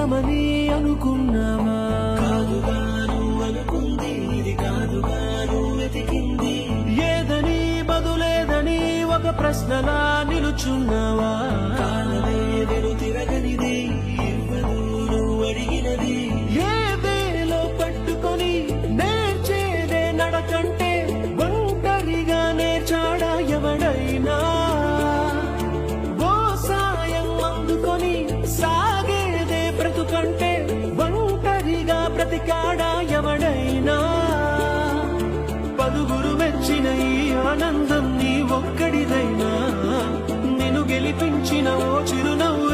జీవితమని అనుకున్నావా? కాదుగాను అనుకుంది ఇది కాదుగాను వెతికింది ఏదని బదులేదని ఒక ప్రశ్నలా నిలుచున్నావా? కాలలేదెను తిరగనిది ఇవ్వదు నువ్వు అడిగినది ఏదేలో పట్టుకొని నేర్చేదే నడకంటే ఒంటరిగా నేర్చాడా ఎవడైనా? ఓ సాయం అందుకొని సాగేదే బ్రతుకంటే ఒంటరిగా బ్రతికాడా ఎవడైనా? పలుగురు మెచ్చిన ఈ ఆనందం నీ ఒక్కడిదైనా? నిన్ను గెలిపించిన ఓ చిరునవ్వు